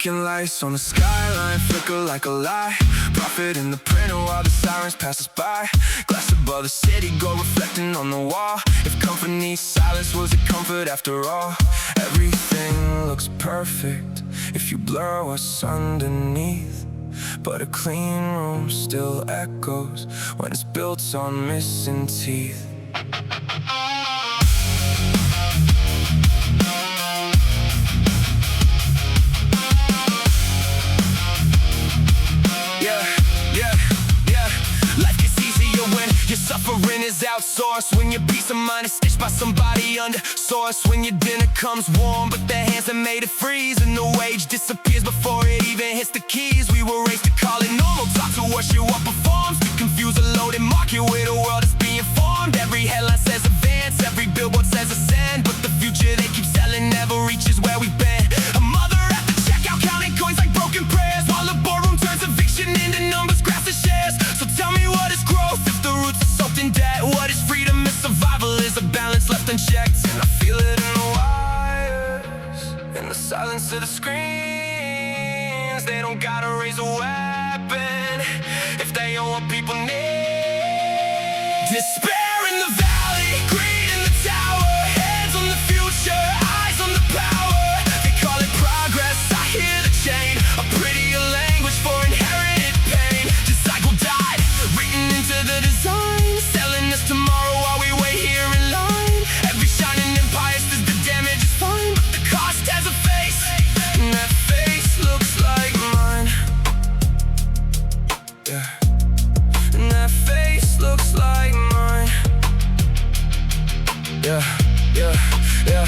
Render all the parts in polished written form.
Beacon lights on the skyline flicker like a lie. Profit in the printer while the sirens pass us by. Glass above the city go reflecting on the wall. If company silence was a comfort after all. Everything looks perfect if you blur what's underneath. But a clean room still echoes when it's built on missing teeth. Your suffering is outsourced. When your peace of mind is stitched by somebody under source. When your dinner comes warm but their hands have made it freeze, and the wage disappears before it even hits the keys. We were raised to call it normal, taught to worship what performs, to confuse a loaded market with a world that's being formed. Every headline says advance, every billboard says ascend, but the future they keep selling never reaches where we've been. A mother at the checkout counting coins like broken prayers, while the boardroom turns eviction into numbers, graphs and shares. So tell me, what is growth if the roots are soaked in debt? What is freedom if survival is a balance left unchecked? And I feel it in the wires, in the silence of the screens. They don't gotta raise a weapon if they own what people need. Despair in the valley, greed in the tower, hands on the future, eyes on the power. They call it progress, I hear the chain, a prettier language for inherited pain. The cycle died, written into the design, selling us tomorrow while we wait here in line. Every shining empire says the damage is fine, but the cost has a face, and that face looks like mine. Yeah, and that face looks like mine. Yeah, yeah, yeah.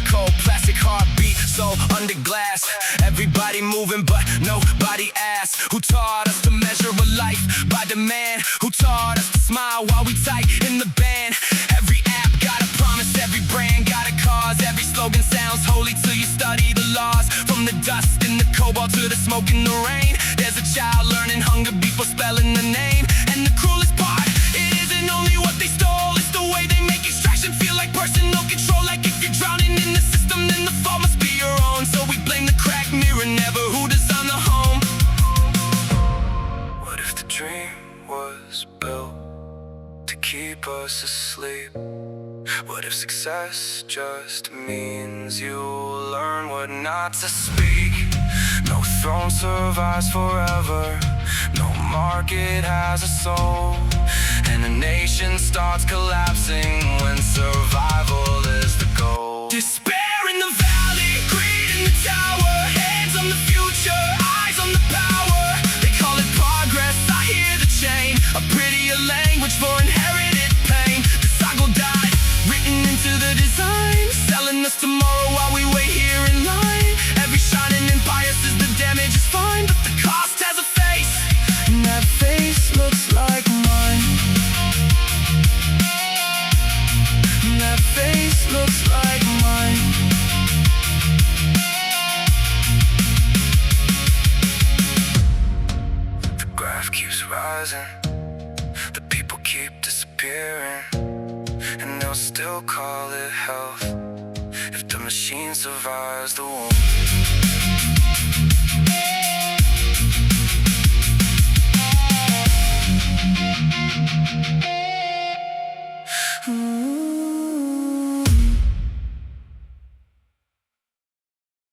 Cold plastic heartbeat, so under glass. Everybody moving but nobody asks. Who taught us to measure a life by demand? Who taught us to smile while we tight in the band? Every app got a promise, every brand got a cause. Every slogan sounds holy till you study the laws. From the dust in the cobalt to the smoke in the rain, there's a child learning hunger before spelling the name. And the cruelest part, it isn't only what they stole, it's the way they make extraction feel like personal control. Like if you're drowning in the system, then the fall must be your own. So we blame the cracked mirror, never who designed the home. What if the dream was built to keep us asleep? What if success just means you learn what not to speak? No throne survives forever, no market has a soul, and a nation starts collapsing when survival is the goal. Despair in the valley, greed in the tower, hands on the future, eyes on the power. They call it progress, I hear the chain, a prettier language for inherited pain. The cycle died, written into the design, selling us tomorrow while we wait here in line. Every shining empire says the damage is fine, but the cost has a face, and that face looks like mine. And that face looks like mine. The graph keeps rising, the people keep disappearing, and they'll still call it health if the machine survives the womb.